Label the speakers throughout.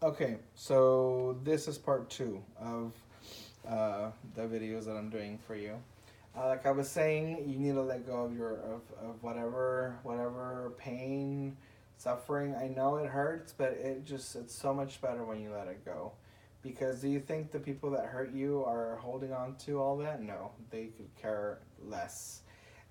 Speaker 1: Okay, so this is part two of the videos that I'm doing for you. Like I was saying, you need to let go of of whatever pain, suffering. I know it hurts, but it's so much better when you let it go. Because do you think the people that hurt you are holding on to all that? No, they could care less.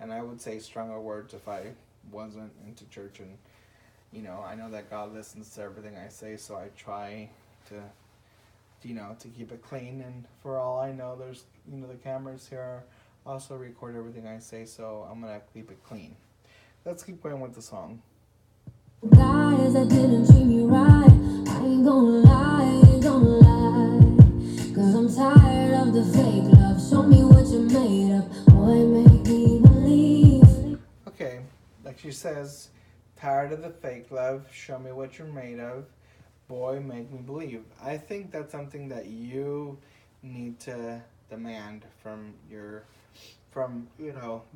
Speaker 1: And I would say stronger words if I wasn't into church. And I know that God listens to everything I say, so I try to to keep it clean. And for all I know, there's the cameras here also record everything I say, so I'm gonna keep it clean. Let's keep going with the song.
Speaker 2: Guys, I didn't treat me right. I ain't gonna lie, ain't gonna lie. Cause I'm tired of the fake love. Show me what you're made of. Boy, make me believe.
Speaker 1: Okay, like she says, tired of the fake love. Show me what you're made of. Boy, make me believe. I think that's something that you need to demand from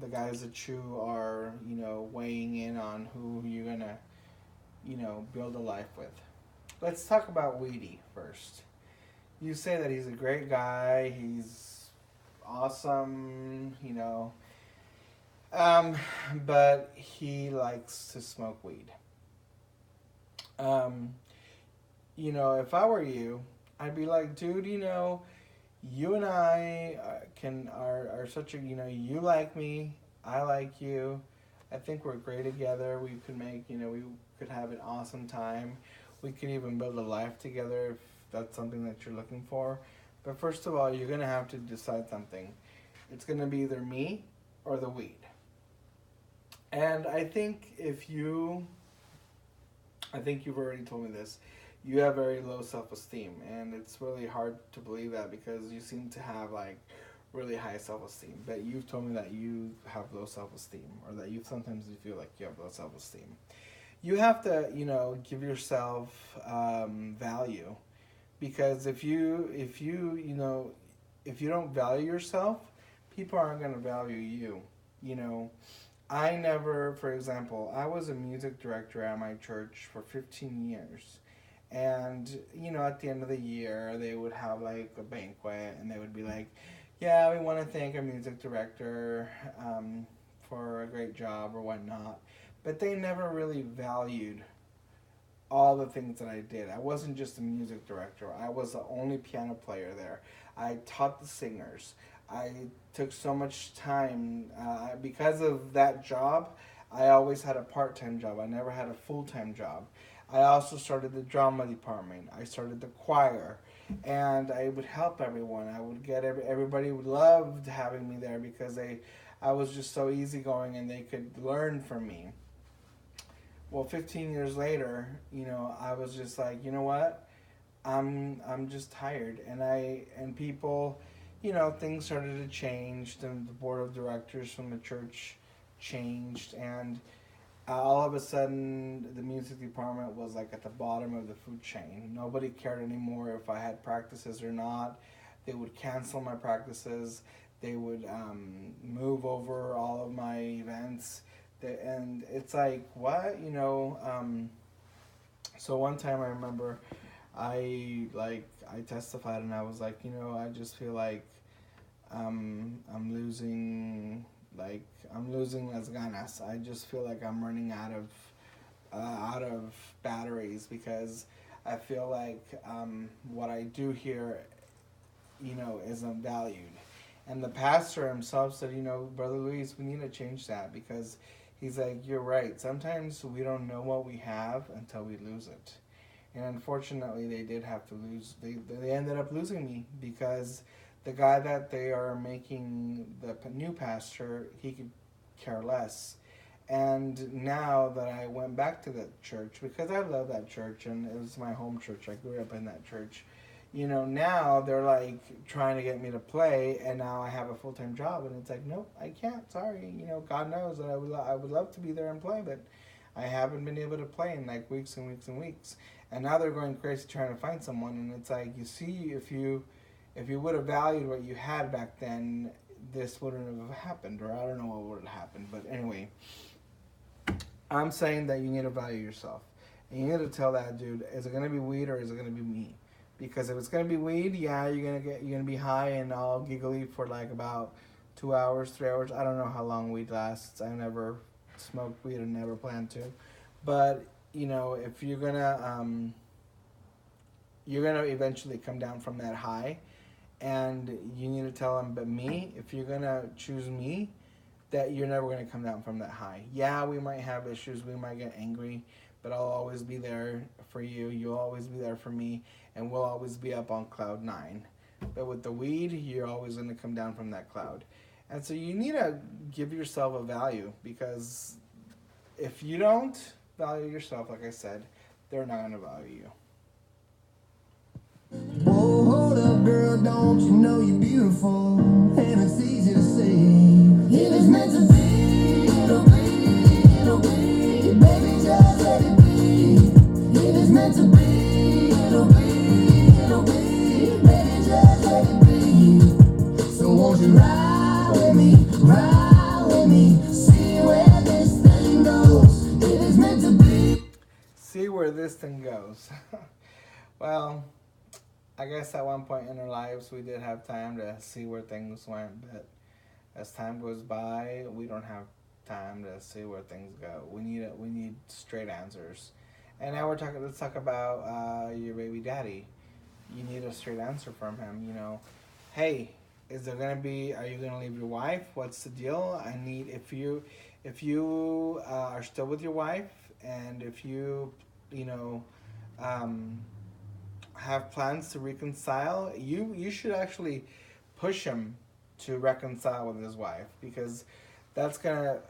Speaker 1: the guys that you are weighing in on who you're gonna build a life with. Let's talk about Weedy first. You say that he's a great guy, he's awesome, um, but he likes to smoke weed. Um, if I were you, I'd be like, dude, you and I are such a you like me, I like you. I think we're great together. We could make we could have an awesome time. We could even build a life together if that's something that you're looking for. But first of all, you're gonna have to decide something. It's gonna be either me or the weed. And I think you've already told me this. You have very low self esteem, and it's really hard to believe that because you seem to have like really high self esteem. But you've told me that you have low self esteem, or that you feel like you have low self esteem. You have to give yourself value, because if you don't value yourself, people aren't going to value you. You know, I never, for example, I was a music director at my church for 15 years. And, at the end of the year, they would have like a banquet and they would be like, yeah, we want to thank our music director for a great job or whatnot. But they never really valued all the things that I did. I wasn't just a music director, I was the only piano player there. I taught the singers. I took so much time because of that job. I always had a part time job, I never had a full time job. I also started the drama department, I started the choir, and I would help everyone. I would get everybody would loved having me there because I was just so easygoing and they could learn from me. Well, 15 years later, I was just like, you know what? I'm just tired, and people, things started to change. The board of directors from the church changed, and all of a sudden, the music department was like at the bottom of the food chain. Nobody cared anymore if I had practices or not. They would cancel my practices. They would move over all of my events. And it's like, what? So one time I remember I testified and I was like, I just feel like I'm losing like I'm losing las ganas. I just feel like I'm running out of batteries because I feel like what I do here, isn't valued. And the pastor himself said, Brother Luis, we need to change that because he's like, you're right. Sometimes we don't know what we have until we lose it. And unfortunately, they did have to lose. They ended up losing me because the guy that they are making the new pastor, he could care less. And now that I went back to that church, because I love that church and it was my home church, I grew up in that church. Now they're like trying to get me to play, and now I have a full time job, and it's like, nope, I can't. Sorry, God knows that I would love to be there and play, but I haven't been able to play in like weeks and weeks and weeks. And now they're going crazy trying to find someone, and it's like, you see, if you would have valued what you had back then, this wouldn't have happened, or I don't know what would have happened. But anyway, I'm saying that you need to value yourself. And you need to tell that dude, is it gonna be weed or is it gonna be me? Because if it's gonna be weed, yeah, you're gonna be high and all giggly for like about 2 hours, 3 hours. I don't know how long weed lasts. I never smoked weed and never plan to. But if you're gonna eventually come down from that high, and you need to tell him, but me, if you're gonna choose me, that you're never gonna come down from that high. Yeah, we might have issues, we might get angry, but I'll always be there for you. You'll always be there for me, and we'll always be up on cloud nine. But with the weed, you're always gonna come down from that cloud, and so you need to give yourself a value, because if you don't value yourself, like I said, they're not gonna value you.
Speaker 2: Whoa, hold up, girl, don't you know you're beautiful? And it's easy to see. If it's meant to be, it'll be, it'll be. Baby, just let it be. If it's meant to be, it'll be, it'll be. Baby, just let it be. So won't you ride with me, see where this thing goes. If it's meant to be.
Speaker 1: See where this thing goes. Well, I guess at one point in our lives we did have time to see where things went, but as time goes by, we don't have time to see where things go. We need straight answers. And now let's talk about your baby daddy. You need a straight answer from him. Hey, are you gonna leave your wife? What's the deal? If you are still with your wife, and if you know, um, have plans to reconcile, you should actually push him to reconcile with his wife, because that's gonna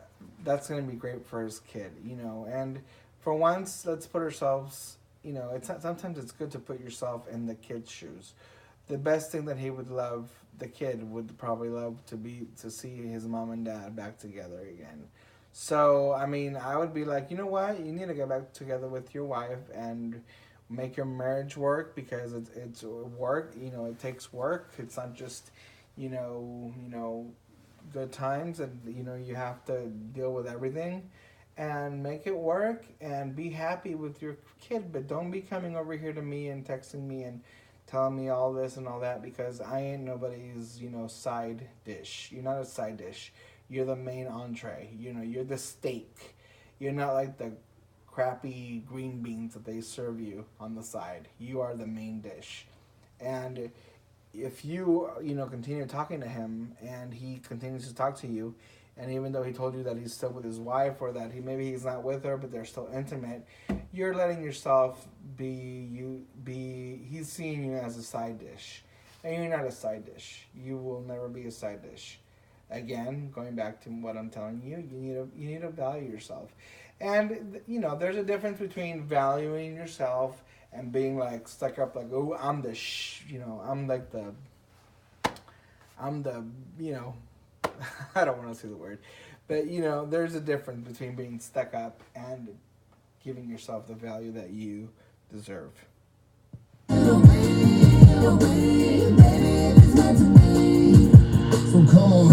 Speaker 1: that's gonna be great for his kid. And for once, let's put ourselves. Sometimes it's good to put yourself in the kid's shoes. The best thing that he would love, the kid would probably love to see his mom and dad back together again. So I mean, I would be like, you know what, you need to get back together with your wife and make your marriage work, because it's work. It takes work. It's not just good times, and you have to deal with everything, and make it work and be happy with your kid. But don't be coming over here to me and texting me and telling me all this and all that, because I ain't nobody's side dish. You're not a side dish. You're the main entree. You're the steak. You're not like the crappy green beans that they serve you on the side. You are the main dish. And if you continue talking to him, and he continues to talk to you, and even though he told you that he's still with his wife, or that he's not with her but they're still intimate, you're letting yourself he's seeing you as a side dish, and you're not a side dish. You will never be a side dish. Again, going back to what I'm telling you, you need to value yourself. And there's a difference between valuing yourself and being like stuck up, like, oh, I'm the I'm the I don't want to say the word, but there's a difference between being stuck up and giving yourself the value that you deserve. So come on,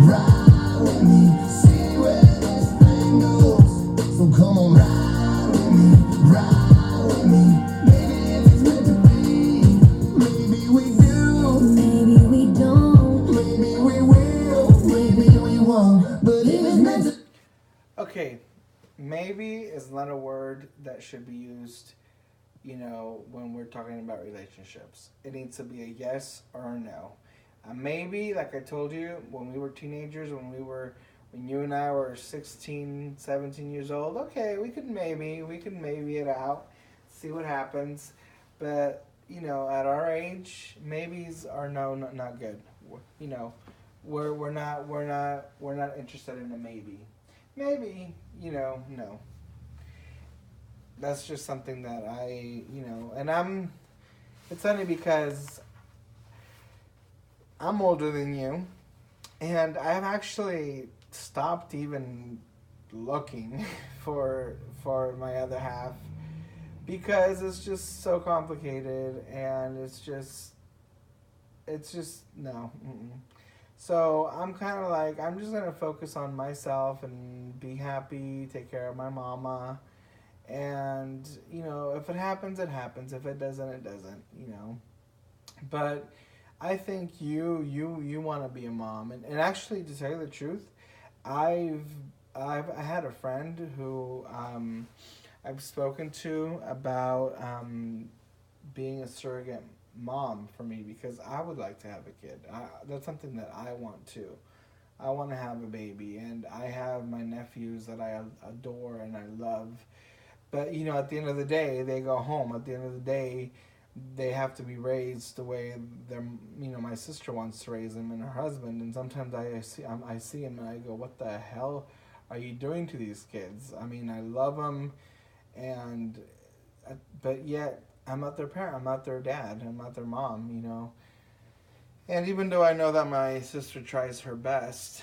Speaker 1: ride with me, see where this thing goes. So come on, ride with me. Maybe if it's meant to be, maybe we do, maybe we don't, maybe we will, maybe we won't. But if it's meant to. Okay, maybe is not a word that should be used, when we're talking about relationships. It needs to be a yes or a no. Maybe, like I told you, when we were teenagers, when you and I were 16, 17 years old, okay, we could maybe it out, see what happens. But, at our age, maybes are no, not good. We're not interested in a maybe. Maybe, no. That's just something that and it's funny because I'm older than you, and I've actually stopped even looking for my other half, because it's just so complicated, and it's just no. Mm-mm. So I'm kind of like, I'm just gonna focus on myself and be happy, take care of my mama, And, if it happens, it happens. If it doesn't, it doesn't. But I think you want to be a mom. And actually, to tell you the truth, I've I had a friend who I've spoken to about being a surrogate mom for me, because I would like to have a kid. That's something that I want to. I want to have a baby, and I have my nephews that I adore and I love. But at the end of the day, they go home. At the end of the day, they have to be raised the way their my sister wants to raise them and her husband. And sometimes I see him and I go, what the hell are you doing to these kids? I mean, I love them, and but yet I'm not their parent. I'm not their dad. I'm not their mom. And even though I know that my sister tries her best,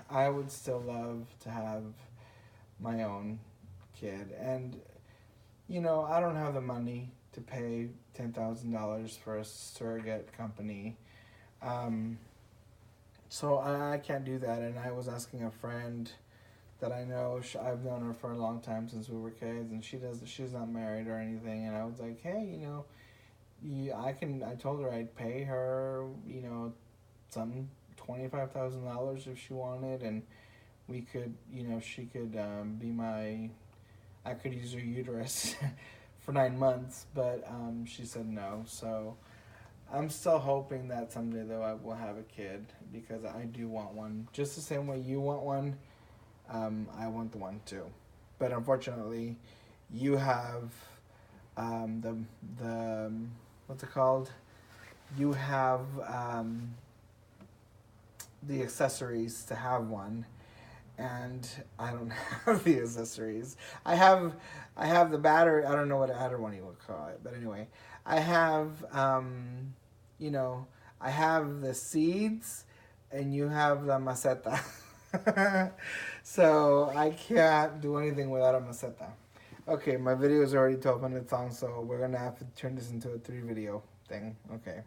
Speaker 1: I would still love to have my own kid. And I don't have the money to pay $10,000 for a surrogate company, so I can't do that. And I was asking a friend that I know. I've known her for a long time, since we were kids, and she's not married or anything. And I was like, hey, I told her I'd pay her, some $25,000 if she wanted, and we could, she could be I could use her uterus for 9 months, but she said no. So I'm still hoping that someday, though, I will have a kid, because I do want one. Just the same way you want one, I want the one too. But unfortunately, you have the what's it called? You have the accessories to have one, and I don't have the accessories. I have the battery. I don't know what other one you would call it, but anyway, I have I have the seeds, and you have the maceta. So I can't do anything without a maceta. Okay, my video is already 12 minutes long, so we're gonna have to turn this into a 3 video thing. Okay.